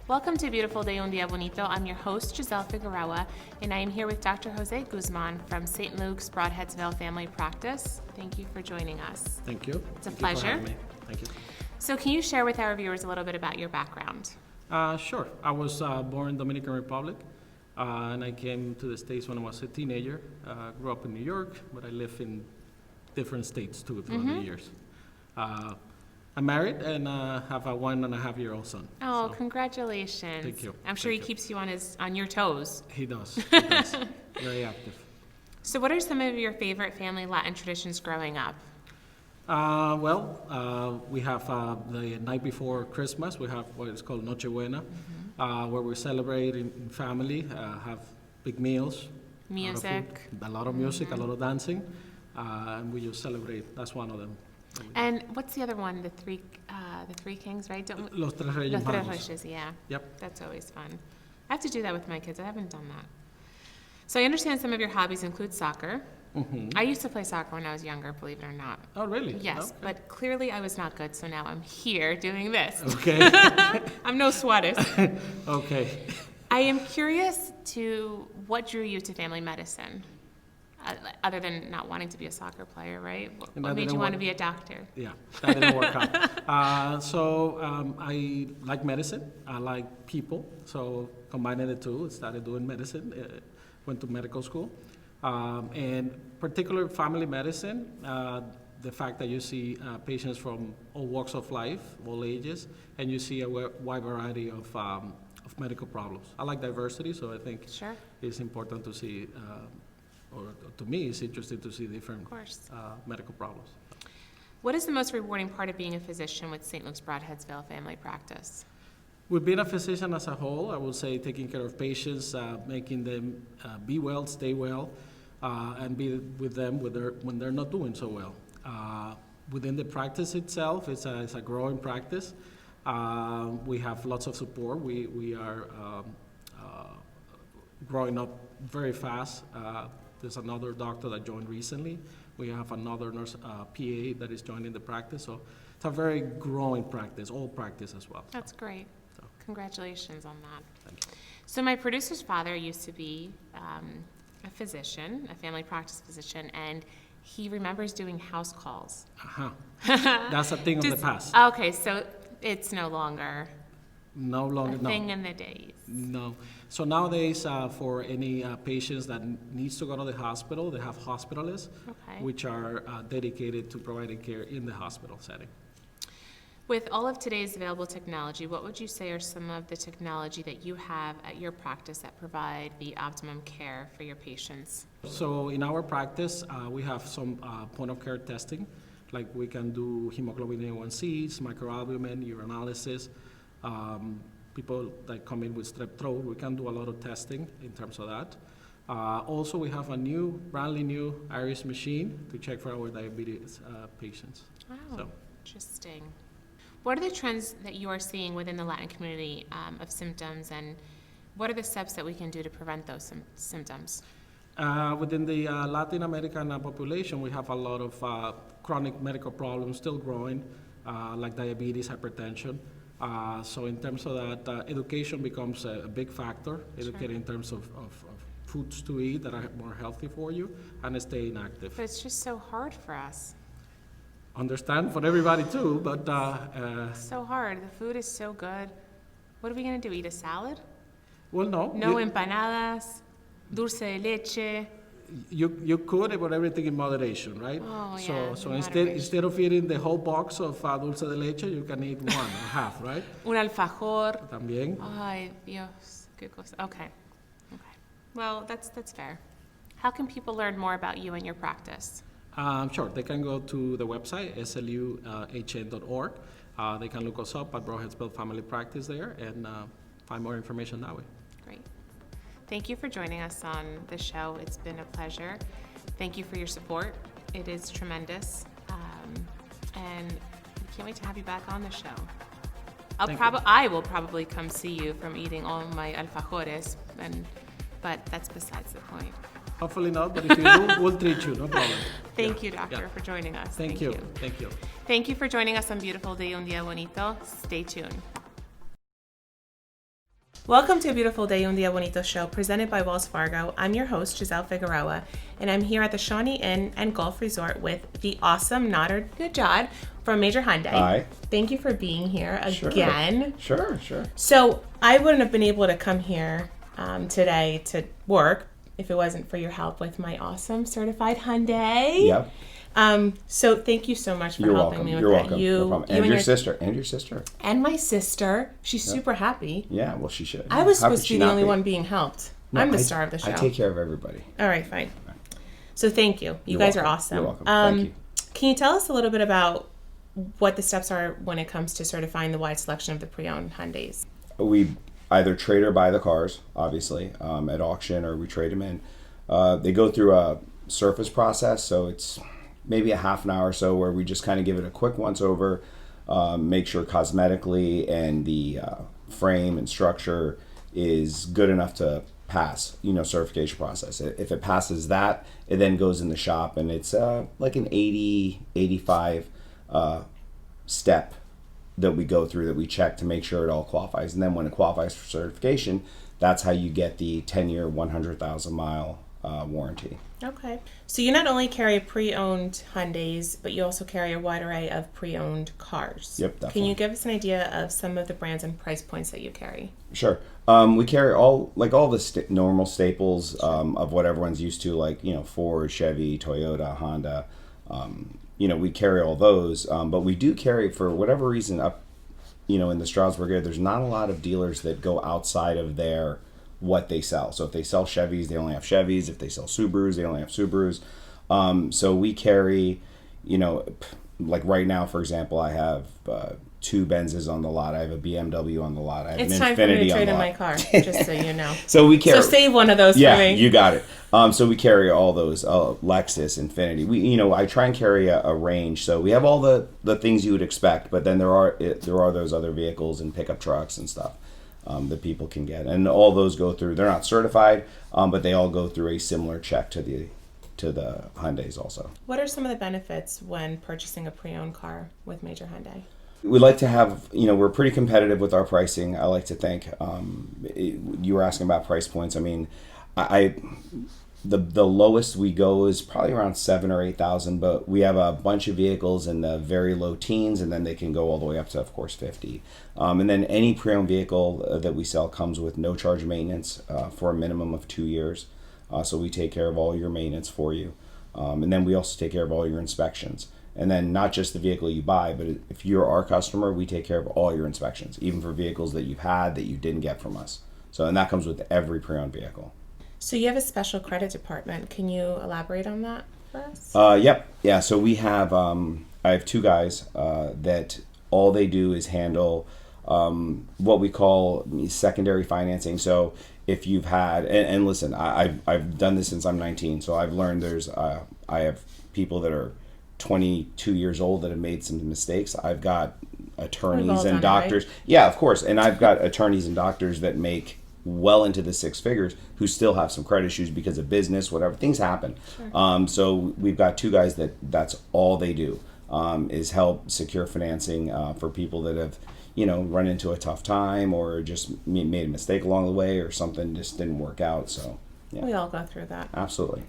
Welcome to Beautiful Day Un Día Bonito. I'm your host, Giselle Figueroa, and I am here with Dr. Jose Guzman from St. Luke's Broadheadsville Family Practice. Thank you for joining us. Thank you. It's a Thank pleasure. You for having me. Thank you. So can you share with our viewers a little bit about your background? Sure. I was born in Dominican Republic, and I came to the States when I was a teenager. Grew up in New York, but I lived in different states too throughout the years. I'm married and have a 1.5-year-old son. Oh, So congratulations. Thank you. I'm sure Thank he you. keeps you on your toes. He does. He does. Very active. So what are some of your favorite family Latin traditions growing up? We have the night before Christmas, we have what is called Noche Buena, where we celebrate in family, have big meals. Music. A lot of music, a lot of dancing, and we just celebrate. That's one of them. And what's the other one? The three kings, right? Los Tres Reyes Los Tres Magos. Reyes, yeah. Yep. That's always fun. I have to do that with my kids. I haven't done that. So I understand some of your hobbies include soccer. I used to play soccer when I was younger, believe it or not. Oh, really? Yes, Okay. but clearly I was not good, so now I'm here doing this. Okay. I'm no Suarez. Okay. I am curious to what drew you to family medicine, other than not wanting to be a soccer player, right? And What that made you didn't want to work. be a doctor? Yeah, that didn't work out. I like medicine. I like people. So combining the two, started doing medicine. Went to medical school, and particular family medicine. The fact that you see patients from all walks of life, all ages, and you see a wide variety of medical problems. I like diversity, so I think Sure. it's important to see, or to me, it's interesting to see different Of course. medical problems. What is the most rewarding part of being a physician with St. Luke's Broadheadsville Family Practice? With being a physician as a whole, I would say taking care of patients, making them be well, stay well, and be with them when they're not doing so well. Within the practice itself, it's a growing practice. We have lots of support. We are growing up very fast. There's another doctor that joined recently. We have another nurse, PA, that is joining the practice. So it's a very growing practice, all practice as well. That's great. Congratulations on that. Thank you. So my producer's father used to be a physician, a family practice physician, and he remembers doing house calls. That's a thing of the Just- past. Okay, so it's no longer No longer, a no. thing in the days. No. So nowadays, for any patients that needs to go to the hospital, they have hospitalists, Okay. which are dedicated to providing care in the hospital setting. With all of today's available technology, what would you say are some of the technology that you have at your practice that provide the optimum care for your patients? So in our practice, we have some point-of-care testing, like we can do hemoglobin A1Cs, microalbumin, urinalysis. People that come in with strep throat, we can do a lot of testing in terms of that. Also, we have a brand new iris machine to check for our diabetes patients. Oh, So. interesting. What are the trends that you are seeing within the Latin community of symptoms, and what are the steps that we can do to prevent those symptoms? Within the Latin American population, we have a lot of chronic medical problems still growing, like diabetes, hypertension. So in terms of that, education becomes a big factor, educating in terms of foods to eat that are more healthy for you, and staying active. But it's just so hard for us. Understand for everybody too, but So hard. The food is so good. What are we going to do? Eat a salad? well, no. No empanadas, dulce de leche. You could, but everything in moderation, right? Oh, so yeah, so in instead moderation. of eating the whole box of dulce de leche, you can eat one or half, right? Un alfajor. También. Ay, Dios. Qué cosa. Okay. Well, that's fair. How can people learn more about you and your practice? Sure, they can go to the website, sluhn.org. They can look us up at Broadheadsville Family Practice there and find more information that way. Great. Thank you for joining us on the show. It's been a pleasure. Thank you for your support. It is tremendous. And we can't wait to have you back on the show. I will probably come see you from eating all my alfajores, but that's besides the point. Hopefully not, but if you do, we'll treat you, no problem. Thank you, Doctor, for joining us. Thank you. Thank you. Thank you for joining us on Beautiful Day Un Día Bonito. Stay tuned. Welcome to a beautiful day on the Bonito show presented by Wells Fargo. I'm your host, Giselle Figueroa, and I'm here at the Shawnee Inn and Golf Resort with the awesome Nader Najad from Major Hyundai. Hi. Thank you for being here again. Sure. So I wouldn't have been able to come here today to work if it wasn't for your help with my awesome certified Hyundai. Yep. So thank you so much for You're helping welcome. me with You're that. welcome. You, No problem. you And your your sister. And your sister. And my sister. She's super happy. Yeah, well, she should. I was How could supposed to she be the not only be? one being helped. No, I'm the I- star of the show. I take care of everybody. All right, fine. So thank you. You You're guys welcome. are awesome. You're welcome. Thank you. Can you tell us a little bit about what the steps are when it comes to certifying the wide selection of the pre-owned Hyundais? We either trade or buy the cars, obviously, at auction, or we trade them in. They go through a surface process, so it's maybe a half an hour or so where we just kind of give it a quick once over, make sure cosmetically and the frame and structure is good enough to pass, certification process. If it passes that, it then goes in the shop, and it's like an 85 step that we go through, that we check to make sure it all qualifies. And then when it qualifies for certification, that's how you get the 10-year, 100,000 mile warranty. Okay. So you not only carry pre-owned Hyundais, but you also carry a wide array of pre-owned cars. Yep, Can definitely. you give us an idea of some of the brands and price points that you carry? Sure. We carry all the normal staples of what everyone's used to, like, Ford, Chevy, Toyota, Honda. We carry all those, but we do carry, for whatever reason, up, in the Stroudsburg area, there's not a lot of dealers that go outside of what they sell. So if they sell Chevys, they only have Chevys. If they sell Subarus, they only have Subarus. So we carry, like right now, for example, I have 2 Benzes on the lot. I have a BMW on the lot. I have It's an time for me Infiniti to on trade the in lot. my car, just so you know. So we carry. So save one of those Yeah, for me. you got it. So we carry all those, Lexus, Infiniti. We, I try and carry a range. So we have all the things you would expect, but then there are those other vehicles and pickup trucks and stuff that people can get, and all those go through. They're not certified, but they all go through a similar check to the Hyundais also. What are some of the benefits when purchasing a pre-owned car with Major Hyundai? We like to have, we're pretty competitive with our pricing, I like to think. You were asking about price points. I mean, the lowest we go is probably around 7,000 or 8,000, but we have a bunch of vehicles in the very low teens, and then they can go all the way up to, of course, 50. And then any pre-owned vehicle that we sell comes with no charge maintenance for a minimum of 2 years. So we take care of all your maintenance for you. And then we also take care of all your inspections. And then not just the vehicle you buy, but if you're our customer, we take care of all your inspections, even for vehicles that you've had that you didn't get from us. So, and that comes with every pre-owned vehicle. So you have a special credit department. Can you elaborate on that for us? Yep. Yeah. So we have, I have 2 guys that all they do is handle what we call secondary financing. So if you've had, and listen, I've done this since I'm 19, so I've learned I have people that are 22 years old that have made some mistakes. I've got attorneys and doctors. Right? Yeah, of course. And I've got attorneys and doctors that make well into the 6 figures who still have some credit issues because of business, whatever. Things happen. Sure. So we've got 2 guys that's all they do, is help secure financing for people that have, run into a tough time or just made a mistake along the way or something just didn't work out. So yeah. We all go through that. Absolutely.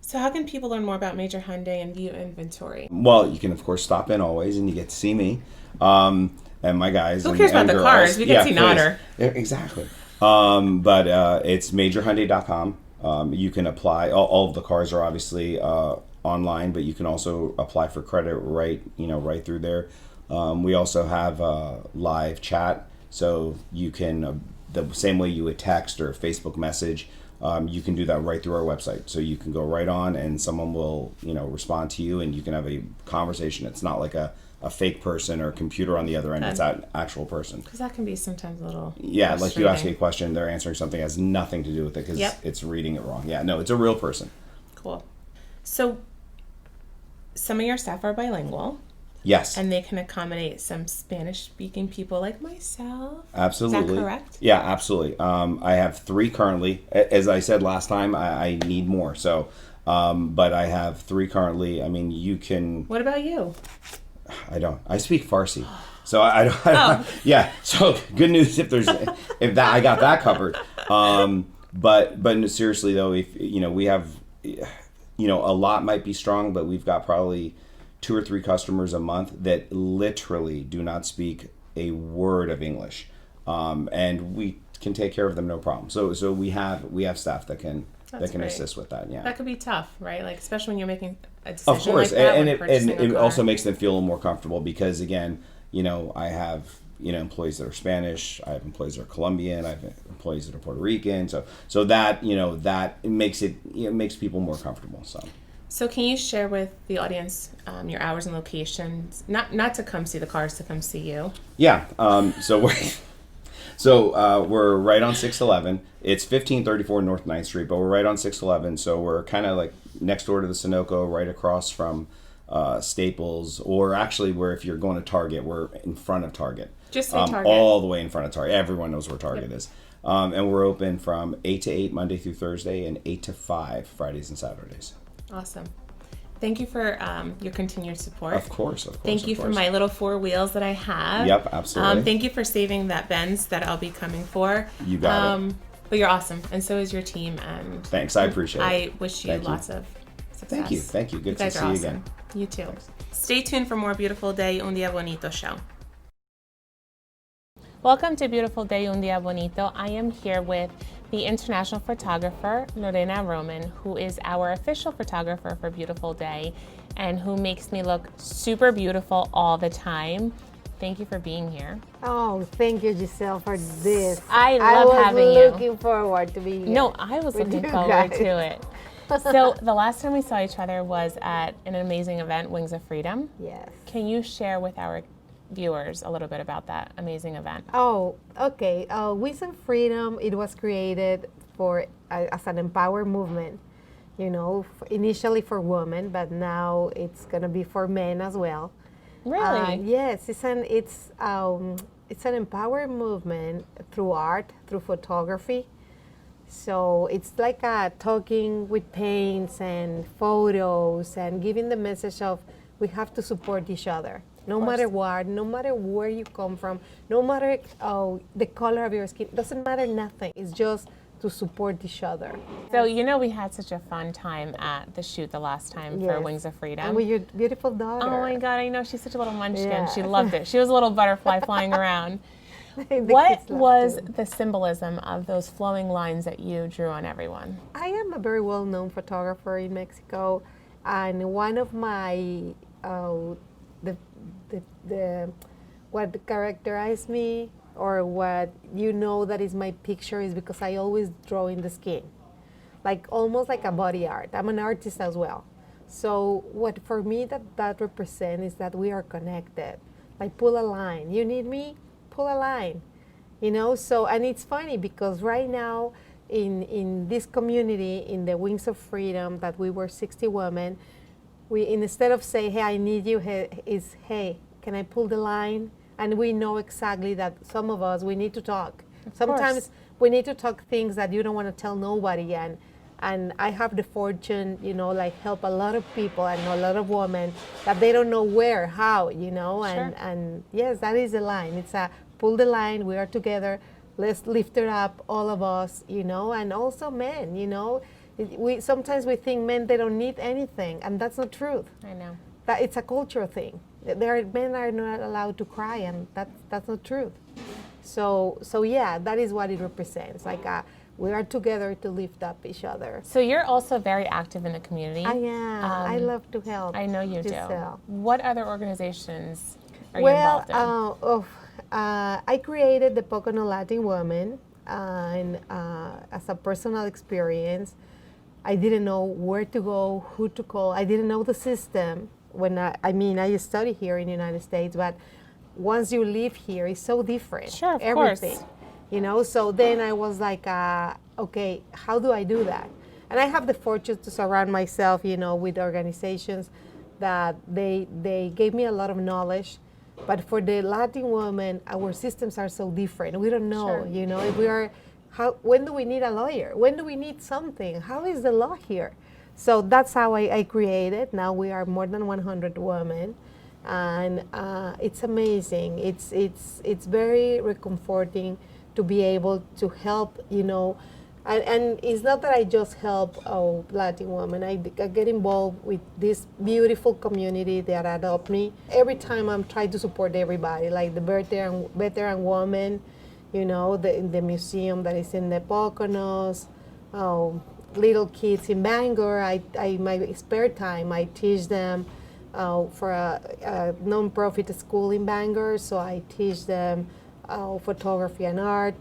So how can people learn more about Major Hyundai and view inventory? Well, you can, of course, stop in always, and you get to see me and my guys. Who cares about the cars? We can see Nader. Exactly. But it's majorhyundai.com. You can apply. All of the cars are obviously online, but you can also apply for credit right through there. We also have live chat, so you can, the same way you would text or Facebook message, you can do that right through our website. So you can go right on, and someone will respond to you, and you can have a conversation. It's not like a fake person or a computer on the other end. It's an actual person. Because that can be sometimes a little like you ask a question, they're answering something that has nothing to do with it because it's reading it wrong. Yeah, no, it's a real person. Cool. So some of your staff are bilingual. Yes. And they can accommodate some Spanish-speaking people like myself. Absolutely. Is that correct? Yeah, absolutely. I have 3 currently. As I said last time, I need more. So, but I have 3 currently. I mean, you can... What about you? I don't. I speak Farsi. So yeah. So good news if I got that covered. But no, seriously though, if we have, a lot might be strong, but we've got probably 2 or 3 customers a month that literally do not speak a word of English, and we can take care of them no problem. So we have staff that can great. assist with that. Yeah, That could be tough, right? Like especially when you're making a decision of course, like that and when purchasing a it car. also makes them feel a little more comfortable because again, I have employees that are Spanish, I have employees that are Colombian, I have employees that are Puerto Rican. So that that makes people more comfortable. So can you share with the audience your hours and locations? Not to come see the cars, to come see you. Yeah. We're right on 611. It's 1534 North 9th Street, but we're right on 611. So we're kind of like next door to the Sunoco, right across from Staples, or actually where if you're going to Target, we're in front of Target. Just say Target. All the way in front of Target. Everyone knows where Target is. And we're open from 8 to 8 Monday through Thursday and 8 to 5 Fridays and Saturdays. Awesome. Thank you for your continued support. Of course. Thank you for my little 4 wheels that I have. Yep, absolutely. Thank you for saving that Benz that I'll be coming for. You got it. But you're awesome, and so is your team. And thanks, I appreciate it. I wish you lots of success. Thank you. Good to see you again. You too. Stay tuned for more Beautiful Day, Un Día Bonito show. Welcome to Beautiful Day, Un Día Bonito. I am here with the international photographer, Lorena Roman, who is our official photographer for Beautiful Day and who makes me look super beautiful all the time. Thank you for being here. Oh, thank you, Giselle, for this. I love having you. I was looking forward to be here. No, I was looking forward to it. So the last time we saw each other was at an amazing event, Wings of Freedom. Yes. Can you share with our viewers a little bit about that amazing event? Oh, okay. Wings of Freedom, it was created as an empower movement, initially for women, but now it's going to be for men as well. Really? Yes, it's an empower movement through art, through photography. So it's like talking with paints and photos and giving the message of we have to support each other. No matter what, no matter where you come from, no matter the color of your skin, doesn't matter nothing. It's just to support each other. So we had such a fun time at the shoot the last time for Wings of Freedom. And with your beautiful daughter. Oh my God, I know, she's such a little munchkin. Yeah. She loved it. She was a little butterfly flying around. What was the symbolism of those flowing lines that you drew on everyone? I am a very well-known photographer in Mexico, and one of my what characterized me or what that is my picture is because I always draw in the skin, like almost like a body art. I'm an artist as well. So what for me that represents is that we are connected. Like pull a line. You need me? Pull a line. So and it's funny because right now in this community, in the Wings of Freedom, that we were 60 women, we instead of say, hey, I need you, is, hey, can I pull the line? And we know exactly that some of us, we need to talk. Sometimes we need to talk things that you don't want to tell nobody. And I have the fortune, help a lot of people and a lot of women that they don't know where, how, and yes, that is the line. It's a pull the line, we are together, let's lift it up, all of us, and also men, sometimes we think men, they don't need anything, and that's not truth. I know. That it's a cultural thing. Men are not allowed to cry, and that's not truth. So yeah, that is what it represents. Like we are together to lift up each other. So you're also very active in the community. I am. I love to help. I know you Giselle. do. What other organizations are you involved in? I created the Pocono Latin Woman, and as a personal experience, I didn't know where to go, who to call. I didn't know the system. When I study here in the United States, but once you live here, it's so different. Sure, of everything, course. So then I was like, okay, how do I do that? And I have the fortune to surround myself, with organizations that they gave me a lot of knowledge. But for the Latin woman, our systems are so different. We don't know, if we are, when do we need a lawyer? When do we need something? How is the law here? So that's how I created. Now we are more than 100 women. and it's amazing. It's very recomforting to be able to help, and it's not that I just help Latin women. I get involved with this beautiful community that adopt me. Every time I'm trying to support everybody, like the veteran women, the museum that is in the Poconos, little kids in Bangor. I my spare time, I teach them for a non-profit school in Bangor, so I teach them photography and art.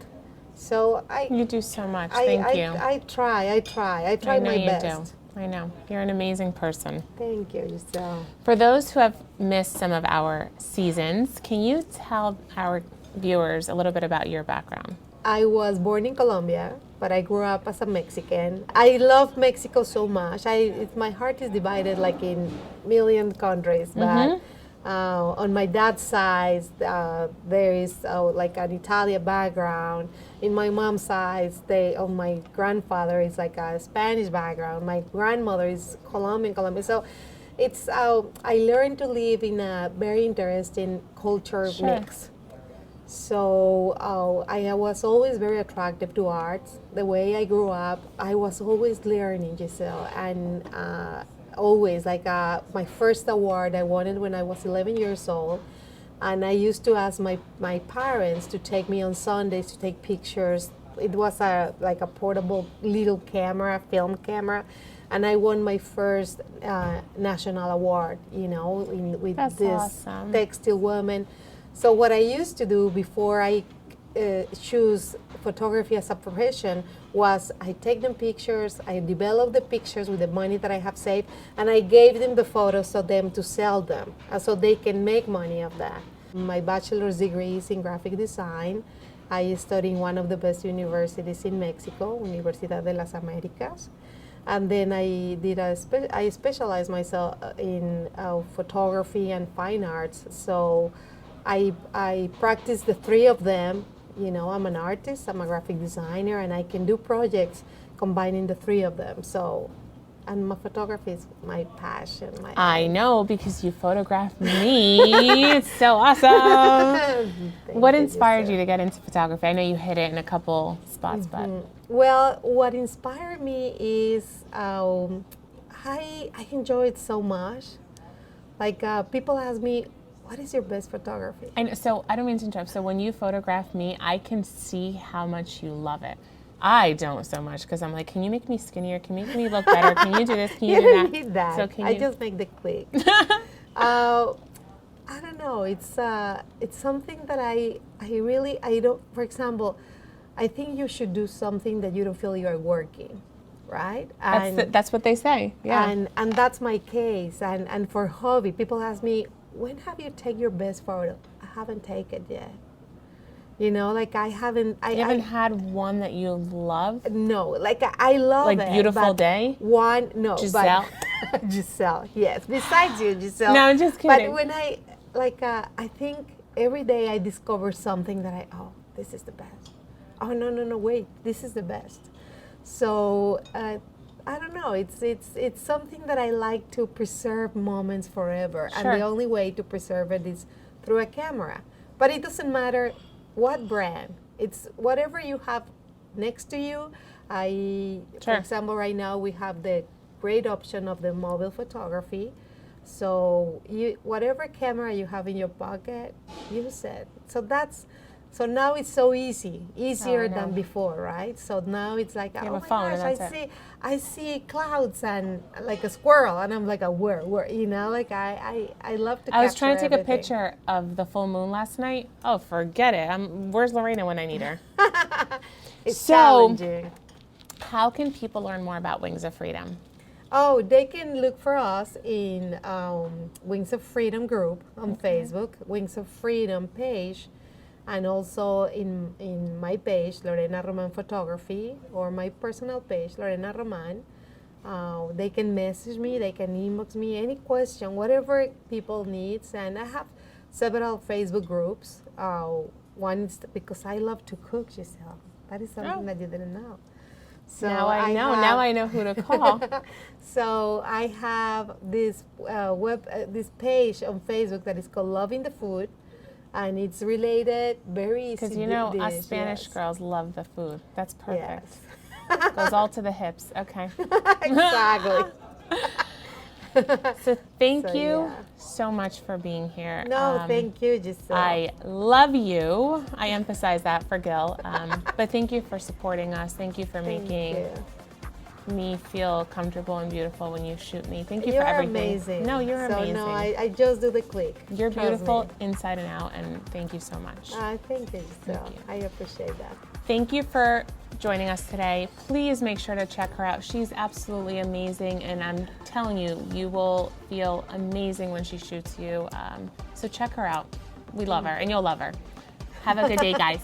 So You do so much. Thank you. I try I know my you best. do. I know. You're an amazing person. Thank you, Giselle. For those who have missed some of our seasons, can you tell our viewers a little bit about your background? I was born in Colombia, but I grew up as a Mexican. I love Mexico so much. My heart is divided like in million countries, but on my dad's side, there is like an Italian background. In my mom's side, on my grandfather is like a Spanish background. My grandmother is Colombian. So it's I learned to live in a very interesting culture mix. So I was always very attracted to arts. The way I grew up, I was always learning, Giselle, and always like my first award I won it when I was 11 years old, and I used to ask my parents to take me on Sundays to take pictures. It was like a portable little camera, film camera, and I won my first national award. With That's this awesome. textile woman. So what I used to do before I choose photography as a profession was I take them pictures, I develop the pictures with the money that I have saved, and I gave them the photos for them to sell them, so they can make money of that. My bachelor's degree is in graphic design. I studied in one of the best universities in Mexico, Universidad de las Américas. And then I specialized myself in photography and fine arts. So I practice the three of them. I'm an artist, I'm a graphic designer, and I can do projects combining the three of them. So, and my photography is my passion. I know, because you photographed me. It's so awesome. What inspired you to get into photography? I know you hit it in a couple spots, but Well, what inspired me is I enjoy it so much. Like people ask me, what is your best photography? and so I don't mean to interrupt. So when you photograph me, I can see how much you love it. I don't so much, because I'm like, can you make me skinnier? Can you make me look better? Can you do this? Can you You do don't that? need that. So can I you? just make the click. I don't know. It's something that I don't. For example, I think you should do something that you don't feel you are working, right? That's what they say. Yeah. And that's my case. And for hobby, people ask me, when have you taken your best photo? I haven't taken it yet. Like I haven't. You haven't had one that you love? No, like I love Like it. Beautiful but Day? One, no. Giselle? But Giselle, yes. Besides you, Giselle. No, I'm just kidding. But when I think every day I discover something that this is the best. Oh, no, wait, this is the best. So, I don't know. It's something that I like to preserve moments forever. Sure. And the only way to preserve it is through a camera. But it doesn't matter what brand. It's whatever you have next to you. For example, right now we have the great option of the mobile photography. So whatever camera you have in your pocket, use it. So now it's so easier than before, right? So now it's like, oh my gosh, I see clouds and like a squirrel, and I'm like, where? Like I love to. I was trying to take everything. a picture of the full moon last night. Oh, forget it. Where's Lorena when I need her? It's So- challenging. How can people learn more about Wings of Freedom? Oh, they can look for us in Wings of Freedom group on Facebook, Wings of Freedom page, and also in my page, Lorena Roman Photography, or my personal page, Lorena Roman. They can message me, they can inbox me, any question, whatever people needs. And I have several Facebook groups. One is because I love to cook, Giselle. That is something that you didn't know. So now I know. have- Now I know who to call. So I have this this page on Facebook that is called Loving the Food, and it's related very easy. Because you know, us dish, Spanish yes. girls love the food. That's perfect. Yes. Goes all to the hips. Okay. Exactly. So thank So, you yeah. so much for being here. No, thank you, Giselle. I love you. I emphasize that for Gil. But thank you for supporting us. Thank you for Thank making you. me feel comfortable and beautiful when you shoot me. Thank you You're for everything. amazing. No, you're so, amazing. No, I just do the click. You're Trust beautiful me. inside and out, and thank you so much. Thank you, Giselle. you. I appreciate that. Thank you for joining us today. Please make sure to check her out. She's absolutely amazing, and I'm telling you, you will feel amazing when she shoots you. So check her out. We love her, and you'll love her. Have a good day, guys.